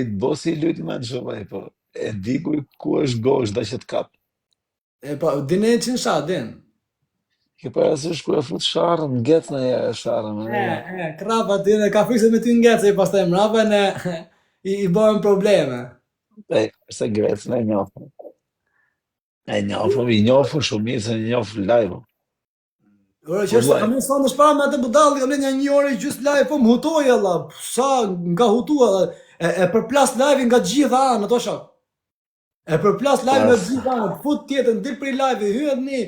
Bosi i lutë më në shumë, po. E di ku është gosh, da që të kap. E po, din e që në sha, din. Ke parasysh ku e fut sharrën, ngec në ja sharrën, Krapa din e ka frikë se me ty ngecë, e pastaj mrapa në i bërën probleme. se grec në e njofën. E njofën, i njofën shumë mirë se i njofën live. Ora që Po është, vllai, kam një sa në shparë me atë budalli, o një një orë gjysë live, po më hutoj, Allah, sa nga hutua, e përplas live nga gjitha anë, ato shok. E përplas live nga pas, gjitha anë, fut tjetën, dil për i live, hyet një,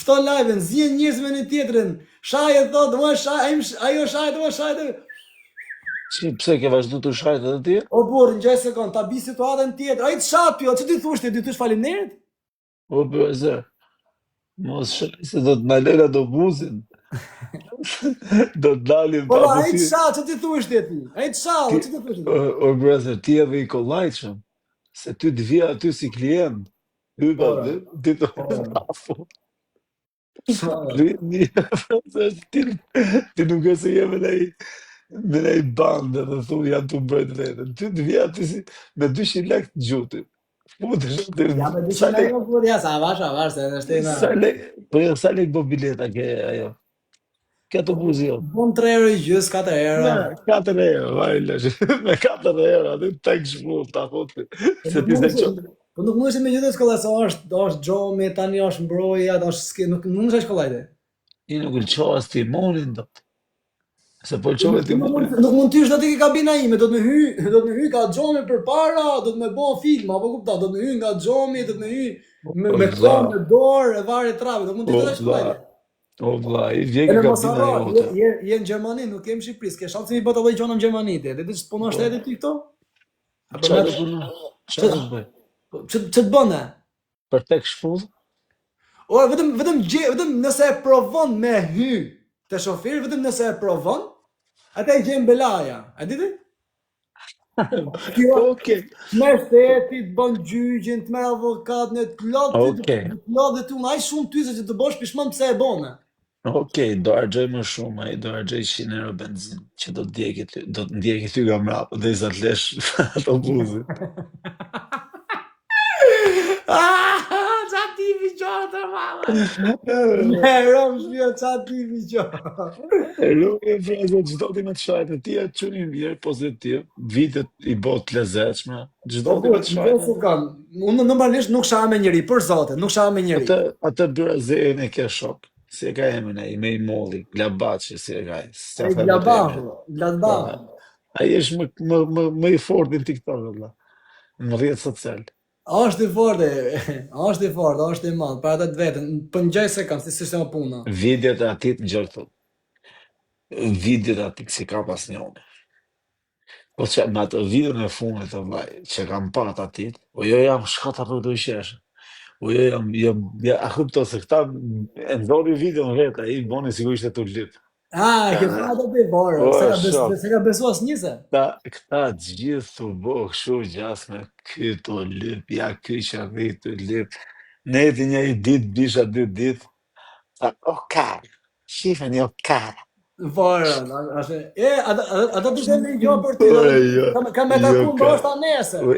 fton live, zjen njërës me një tjetërin, shaje thot, më ajo shaje, më shaje, pse ke vazhdu të shajt edhe ti? o burë, në gjaj sekund, ta bi situatën tjetër, a i të shatë pjo, që ti thushti, ti thush faleminderit? O bëze, mos shaj se do të na lëra do buzin. Do të dalim Po pa a i ti. të shatë, që ti thushti ti? A i të Ti, shatë, që ti thushti ti? o brother, ti edhe i kollajshëm. Se ty të vija aty si klient. Hypa, Ora, ti të ora, afu. ora. Rini, ti, ti nuk e se jemi me nej bandë dhe thu janë të mbrojt vetën. Ty të vija aty si me 200 lek të gjuti. Futesh aty, Ja me sa 200 lek, euro kur ja sa avash, se është e na. sa lek, po jo, sa lek bo bileta ke ajo. Ke të buzi jo. Bën 3 euro i gjys, 4 euro. Me 4 euro, vajlesh, me 4 euro, aty tek shmull, ta thotë, Po se nuk ti se mundesh, qo, po nuk mundesh me gjithë shkolla se është xhomi, tani është mbroja, është nuk mundesh shkollajte. i nuk lëqo as timonin, do. Se po lëqove timonin. Nuk mund tysh aty ke kabina ime, do të më hy ka xhomi përpara, do të më bë film, apo kupton, do të më hy nga xhomi, do të më hy O me vlla, këmbë, me dorë, e varet trave, do mund o të jesh vlla, shkollajte. o vlla, i vjen Edhe nga mos kabina harro, jote. je në Gjermani, nuk jem në Shqipëri, s'ke shanse mi bëta lloj gjona në Gjermani ti. Edhe ti që punosh Po, edhe ti këto? Apo qa me do punu? Qa ç'të do të bëj? të bën? Për tek shpull? Ora vetëm nëse e provon me hy te shoferi, vetëm nëse e provon, atë e gjen belaja. A di ti? Kjo Okej, me shteti të bën gjyqin, të merr avokat, në të okej, lodh ty ai shumë ty se që të bosh pishmon pse e bone. okej, do harxoj më shumë, ai do harxoj 100 euro benzin, që do të ndjeki ty, do të ndjeki ty nga mrapa, dhe i sa të lesh autobusin. Qa ti mi qatë, mama? Ne, rom shpio, qa ti mi qatë? Rrugë e freze, çdo ti me të shajtë, ti atë qëni mirë, pozitiv, vitet i bot të lezetshme, O çdo ti me kur, të në shajtë. se kam, unë normalisht nuk shaha me njëri, për zote, nuk shaha me njëri. Atë byrazerin e ke shok, si e ka emrin ai, me i molli, Glabaçi, si e ka ai, s'ja Ai them atë emrin. glabahu, Po, glabahu. ai është më i fortë në TikTok, valla, në rrjet social. Është i fortë, është i fortë, është i madh, për atë të vetën, për një gjaj se kam, si sistema puna. Videot e atit në gjërë thot, videot e atit si ka pas një unë. Po që me atë videon e fundit të vllai, që kam pat atit, po jo jam shkata për të qeshë. Po jo ja, a kupto se këta e ndori videon vetë, ai boni sigurisht e tu lyp. Ke Kanë, pa atë të borë, o shok, se ka besu as njëse. këta të gjithë të bo kështu gjas me ky të lyp, ja ky që rrit të lyp. Ne ti një i dit, bisha 2 dit, tha, o kar, shifën jo kar. Borë, ata të shenë një gjo për ty, Ore, jo, ka me jo taku ka. ndoshta nesër.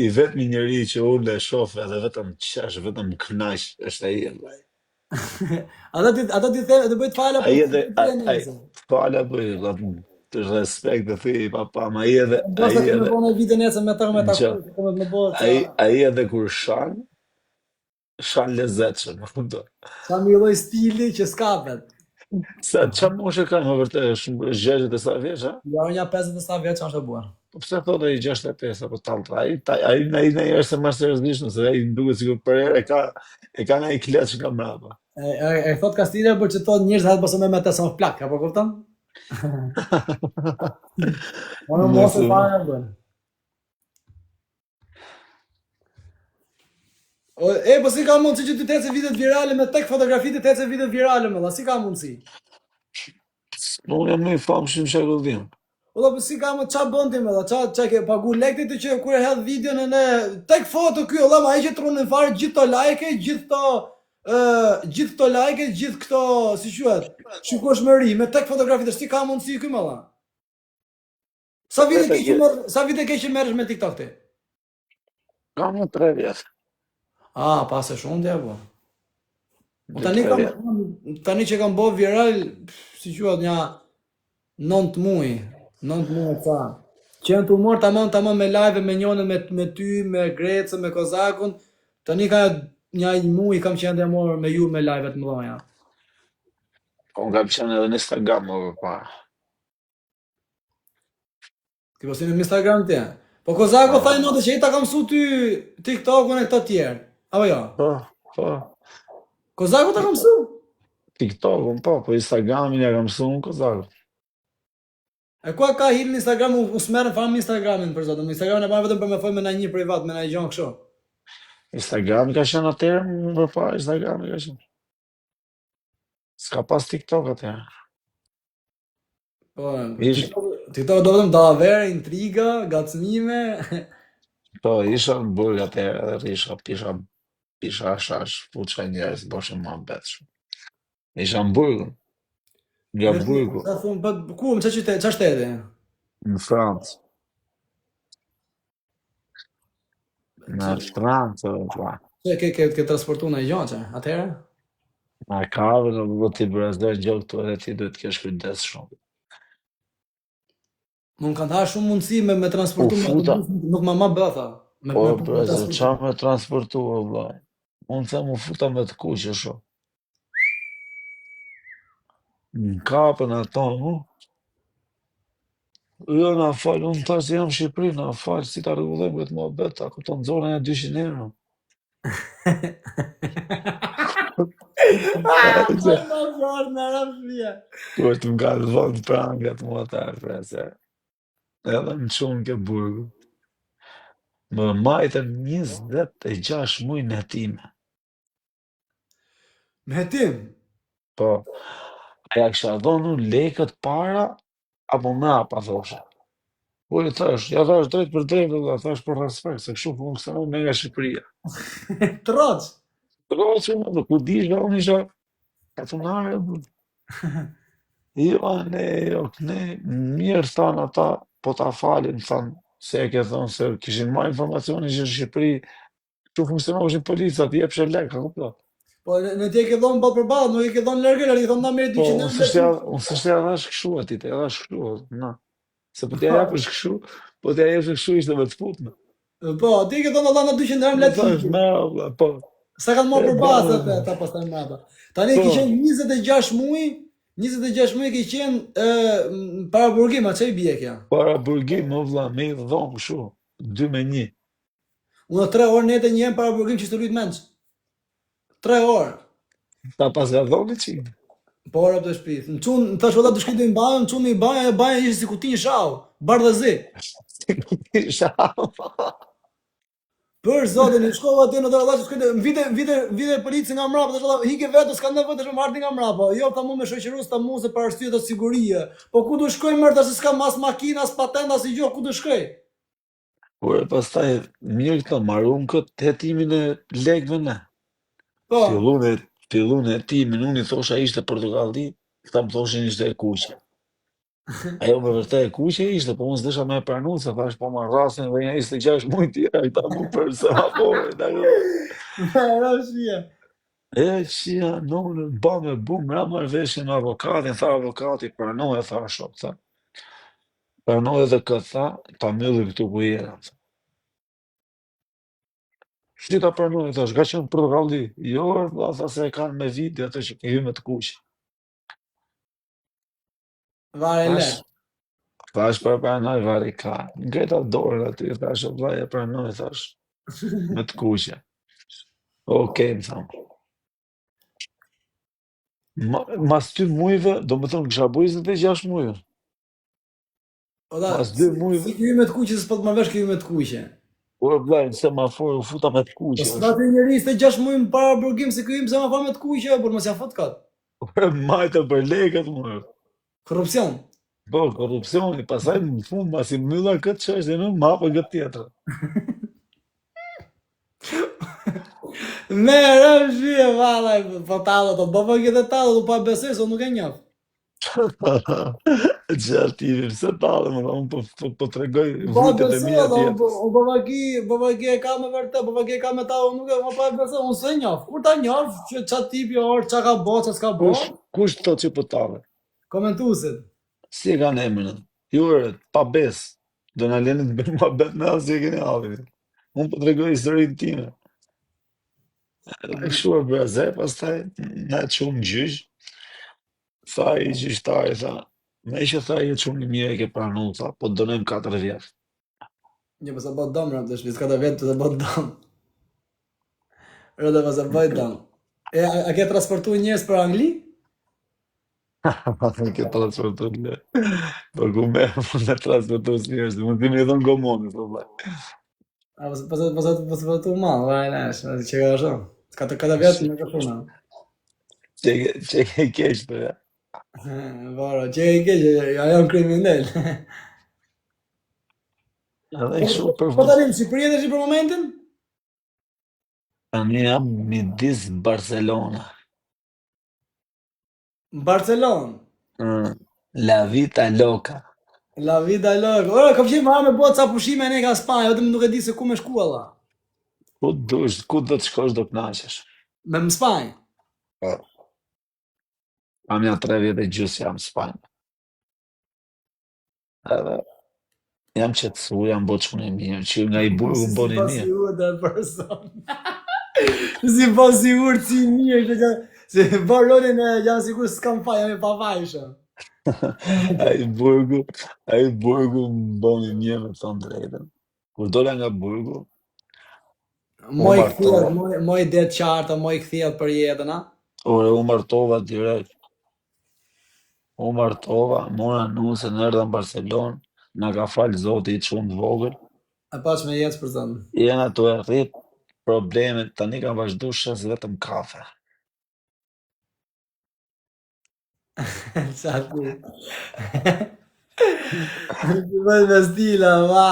I vetmi njeri që unë e shofe dhe vetëm qesh, vetëm knaq, është ai vllai. Ata ti the, të bëjt fala Ai për edhe, ty nesër. fala bëj, valla, të respekt dhe thi, papa, ma Ndoshta ti me bone video nesër me ta me gjë, taku, të me bo, qa, ai edhe kur shan lezetshëm, më kupton. qa mi lloj stili që s'kapet. Sa çfarë moshe ka më vërtet, është 60 e sa vjeç, a? Ja, unë ja 50 sa vjeç është e buar. Po pse thotë ai 65 apo talltra? Ai është më seriozisht, se ai duket sikur për herë e ka nga i kleç nga mbrapa. E thot Kastilja për që thot njerëz hatë bësë me të son plak, apo kupton? Unë mos e Nëse fare në bën. Po si ka mundësi që ty të ecë videot virale me tek fotografitë të ecë videot virale më, si ka mundësi? unë jam më i famshëm shekullin. Po si ka më qa bën ti më, qa ke pagu lekti të që kur e hedh videon e ne tek foto ky, Allah ma ai që trunin fare gjithë to like, gjithë këto like, gjithë këto, si quhet, shikoshmëri me tek fotografitë, si ka mundësi ky më. Vete që Sa vite ke që merresh me TikTok ti? kam në 3 vjetë. Ah, pas e shumë dhe po. Po 2-3 vjetë. tani që kam bë viral, si quhet një 9 muaj, 9 muaj ca. Që janë të humor tamam me live me njënën me ty, me Grecën, me Kozakun. Tani ka një muaj kam qenë dhe morë me ju me live të mëdha. Po nga qenë edhe në Instagram më përpara. Ti po si në Instagram ti. Po Kozaku Po, thaj notë që i ta kam mësu ty TikTokun e këto tjerë. Apo jo? po, po. Kozaku ta kam mësu? TikTokun, po Instagramin ja kam mësu unë Kozakut. E ku ka hir në Instagram u smerën fare me Instagramin për zotë. Në Instagramin e bën vetëm për me fol me na një privat, me na gjën kështu. Instagrami ka qenë atëherë më përpara, Instagrami ka qenë. S'ka pas TikTok atëherë. Po, Ish, TikTok do vetëm dallaver, intriga, gacmime. po, isha në burg atëherë edhe risha, pisha shash, fuça njerëz, boshe më betshëm. Isha në burg, nga burgu, Sa thon, po ku në çfarë qytet, çfarë shteti? në Francë. Në Francë, po. Ke transportuar në gjë çe? Atëherë? Ma kave në do t'i brazdoj gjokë të edhe ti duhet t'kesh kujdes shumë. Mund kanë thënë shumë mundësi me U transportu me futa, autobus, nuk ma bëtha. o Me brezë, qa transportu. me transportu o vlaj? Unë them u futa me të kuqe shumë. Në kapën ato, mu? Jo, na falë, unë thash se jam Shqipëri, na falë, si ta rregullojmë këtë muhabet, ta kupton zonën e 200 euro. Se, Ma fort në rafia. ku është nga lëvon prangat mua ta frese. Edhe në qunë ke burgu. Më majtën 26 muj në hetime. Me hetim. Po, aja kësha dhonu lekët para, apo mrapa, thoshe. Po i thash, ja thash drejt për drejt, dhe thash për respekt, se kështu funksionon me nga Shqipëria. Troç. Roqë, dhe ku disha, unë isha katunare, jo, ne, mirë thanë ata, po ta falin, thanë, se e ke thonë, se kishin ma informacioni që në Shqipëri, kështu funksionoshin policat, i jepshe lek, ka kupto. Po në ti e ke dhonë ballë për ballë, nuk e ke dhonë lërgëllë, i thonë na merr Po, 200 euro. unë s'është ja dhash kështu atit, e dhash kështu, na. Se po t'ja japësh kështu, po t'ja japësh kështu ishte me të futme. Po, ti e ke dhonë Allah na 200 euro Më le të thash, hiqi. me, valla, po, Sa kanë marrë e për bazë bërë, atë ata pastaj mbrapa. Tani po, ke qenë 26 muaj, 26 muaj ke qenë para burgim, a çai bie kjo? para burgim, më vlla, me i dhomë kështu, 2-1. Unë 3 orë nete një herë para burgim që të lut mend. 3 orë. Ta pas ga dhomë qinë. Po ora të shpith. Në çun, thash valla të shkoj të mbajmë, në çun me baja, e baja ishte si kuti një shau, bardhazi. Isha, Për zotin, në shkova aty në dalla, shkoj të vite polici nga mbrapa, thash valla hike vetë, s'ka nevojë të marrni nga mbrapa. Jo, tha mua me shoqërues ta mua se për arsye të sigurie. Po ku do shkoj më tash s'ka mas makina, as patenta, as gjë, ku do shkoj? por e pastaj, mirë këto, marrum këtë hetimin e lekëve ne. Po, Fillun e hetimin, unë i thosha ishte Portokalli, këta më thoshin ishte e kuqe. Ajo me vërtet e kuqe ishte, po unë s'desha me e pranu, se thash po ma rrasin dhe një 26 mujt tjera, këta mu për semafore, da këto. rashia. E qia, në ba me bu, mra marrveshjen me avokatin, tha avokati, pranoj, tha shok, tha. Pranoj edhe këtë, tha, ta mylli këtu ku jena, tha. Si ta pranoj, thash, ka qenë Portokalli. Jo, valla, tha se e kanë me video ato që ke hyme të kuqe. Vare le. Thash, thash për pranoj vari ka. Ngreta dorën aty, thash, o vllai e pranoj, thash, me të kuqe. Okej, më thamë. Mas 2 mujve, do më thonë, kisha bu 26 mujve. O da, Mas 2 si mujve, ky me të kuqe, s'po të më vesh ky me të kuqe. o vllai, në semafor, u futa me të Po kuqe. s'ka të njeri 26 muaj para burgim se ky im se ma fa me të kuqe, por mos ja fut kat. Majtë për lekët, më. Korrupsion. Po, korrupsioni, pasaj në fund, mas i mylla këtë çështje, në mapë këtë tjetër. Me rëshie, valla, po tallo, të bëva këtë tallo, po pa besoj, se unë nuk e njoh. Gjatë pse tallë, unë po tregoj Po vujtjet e besoj, mia edhe të unë jetës. unë babagi e ka me vërtet, babagi e ka me ta, unë nuk e, më pa e besoj, unë se njoh. Kur ta njoh, që ç'a tipi është, ç'a ka bë, ç'a s'ka bë, Kush thot që po tallë? komentuesit. Si e kanë emrin? Jure, pa besë. Do na leni të bëjmë muhabet me asë që e keni hapur. Unë po tregoj historinë time. Edhe kështu e braze, pastaj na çuam gjyq. Tha i gjyqtari, tha, me që tha i çuam i mirë e ke pranu, tha, po të dënojmë 4 vjet. Një pas e bë dëm rëm të shpis, ka të vetë të bë dëm. Rëdhe pas e bëj dëm. E, a ke transportu njerëz për Angli? Nuk ke transportuar le. Po ku me mund të transportuar njerëz, mund të më dhon gomon, po vllai. A pas e mal, vaj nesh, që ka shumë. Ka të vetë në kështu na. Çe ke keq për ja. Varo, që e ke që ajo janë kriminal. Edhe Po kështu për po tani në Shqipëri tash për momentin? tani jam midis Barcelona. Në Barcelonë. Mm. La vita loca. La vida loca. Ora, kam qenë marrë me bota ca pushime ne nga Spanja, vetëm nuk e di se ku me shku alla. Ku dush, ku do të shkosh do kënaqesh. Me më Spanjë. Po. Kam ja 3 vjet e gjys jam në Spanjë. Edhe jam qetësu, jam bo çun e mirë, që nga i burgu më Si boni pasi mirë. u dhe person. Si pasi urë si mirë, që që se baronin e janë sigur s'kam faja me pavajshëm. Ai ai burgu më boni mirë me thonë drejtën. Kur dola nga burgu, u Moj kthjellë, martova. moj det qarta, moj kthjellë për jetën, a? Ore, u martova direkt. U martova, mora nusën, erdha në Barcelonë, na ka falë Zoti i çun të vogël. E paç me jetë për zonë. Jena tu e rrit problemet, tani kam vazhdu shes vetëm kafe. Qa ti? Bëj me stila, ma.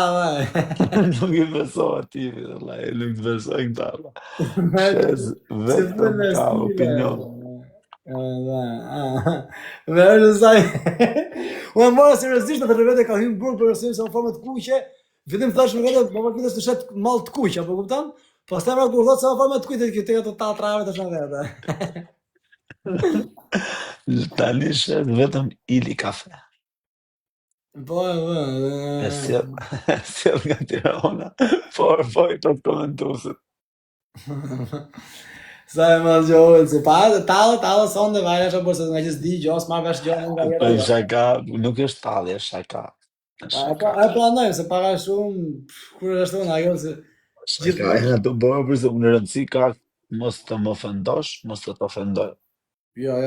Nuk i besoj atij, valla, nuk të besoj këta. Valla. Me Shes si bëj vetëm me ka stila. opinion. Me është saj. Unë mora seriozisht në vetë ka hyrë në burg për arsye se në formë të kuqe. Fillim thash me vetë, baba kitë të shet mall të kuq, apo kupton? Pastaj më kur thot se në formë të kuqe këtu të tatrave tash në vetë. Tani shes vetëm ili kafe. Po, E sjell, e sjell nga Tirana, po i të komentuesit. Sa e mas gjohën, se pa talë sonde vaja që bërse nga që s'di gjohës, ma vesh gjohën nga Po jera jo. shaka, nuk është talli, është shaka. Është shaka. E planojmë, se para shumë, kur është unë, ajo se Shaka, gjithë. e nga të bërë për se në rëndësi ka mos të më ofendosh, mos të ofendoj. Jo,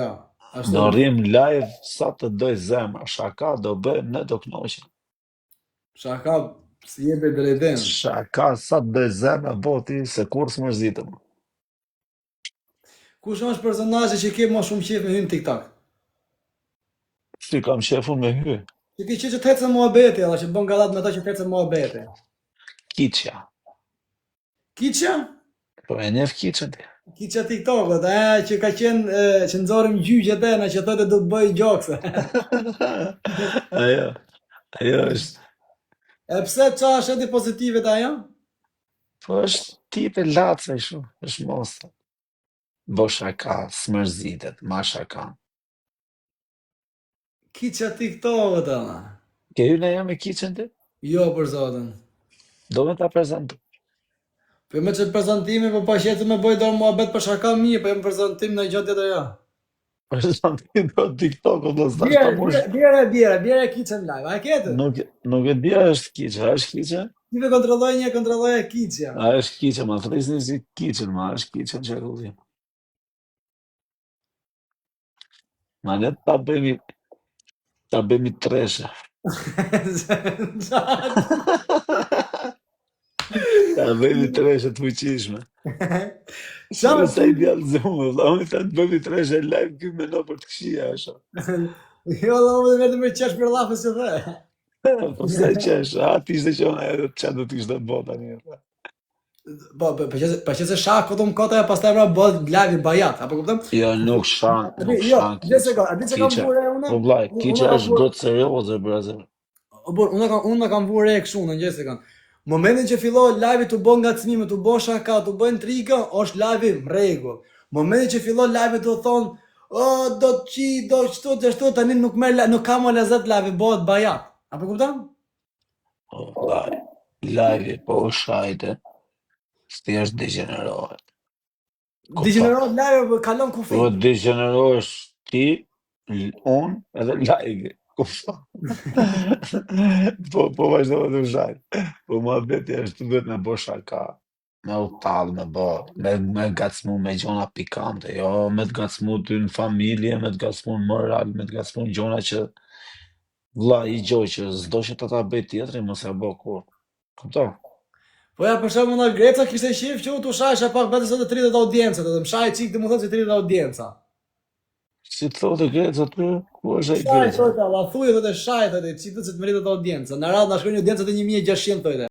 ashtu. Do rrim live sa të doj zemra, shaka do bëjmë, ne do kënoqim. Shaka, si jepe drejtim. Shaka sa të doj zemra, boti, se kur s'mërzitëm. Kush është personazhi që ke më shumë qef me hyn TikTok? Si kam shefun me hy, Që ke që të hecën muhabeti, alla që bën gallat me ta që të hecën muhabeti. kiqja. Kiçja? Po e njef kiqën ti. Kiçja TikTokut, që ka qenë që nxorëm gjyqjet e na që thotë do të bëj gjokse. Ajo, ajo është, E pse qa është edhe pozitive të ajo? po është tipe laca i shumë, është mosta. Bo shaka, s'mërzitet, ma shaka. Kiçja TikTokut, alla. Ke hyrë në jo me kiqën ti? Jo, për zotin. Do me ta prezentu. Po me që prezantimi, po pa qetë me boj dorë muhabet për shaka mirë, po jam prezentim në gjë tjetër jo. Prezentu do TikTok, do s'tash ta mush. Bjere kiçën live, a ketë? Nuk e dia është kiqë, a është kiqë? Ti kontrolloj e kiçja. A është kiqë, ma thrisni si kiqën, ma është kiqën që e kullim. Ma ne ta bëjmë treshe. Ta bëjmë treshe të fuqishme. Qa me Sa i djallëzume, vlla, unë ta të bëjmë treshe live ky me no për të këshia, asha. Jo, dhe më dhe vetëm me qesh për lafës që dhe. Po sa qesh, ti ishte që unë edhe që do t'ishte bota një. Po që se shah këto më kota e pastaj pra bëhet live bajat, apo kupton? Jo, nuk shan, nuk Jo, shan dhe se kiqe. ka, a di se kam Kiqe. vure unë? Po vllai, Unë kiqe kam është vure, gotë serioze, brazer. unë kam vure kështu në gjë se kanë. Momentin që filloi live të bën ngacmime, të bën shaka, të bën intrigë, është live mregull. Momentin që filloi live të thon, do të qi, do çto, çto tani nuk ka më lezet live, bëhet bajat. Apo kupton? Po vllai, live po shajte, thjesht degenerohet. Kupton? Degenerohet live, kalon Po kufit. degenerohesh ti, unë edhe live. Kupton? Po vazhdo të shaj. Po ma beti është duhet me bo shaka. Me u talë, me gacmu me gjona pikante, jo me të gacmu ty në familje, me të gacmu në moral, me të gacmu në gjona që vlla i gjoj që s'do që ta bëj tjetëri, mos e bo kur. Kupton? Po ja për shembull na Greca kishte qef që u të shajsha pak vetë se të 30 audiencë, do të më shaj çik domethënë se 30 audiencë. Si të thotë Greca ty, ku është e Shaj Greca? thotë, Allah thuje thotë shaj thotë, çik do të më rritet audiencë. Në radhë na shkruajnë audiencë të 1600 thotë.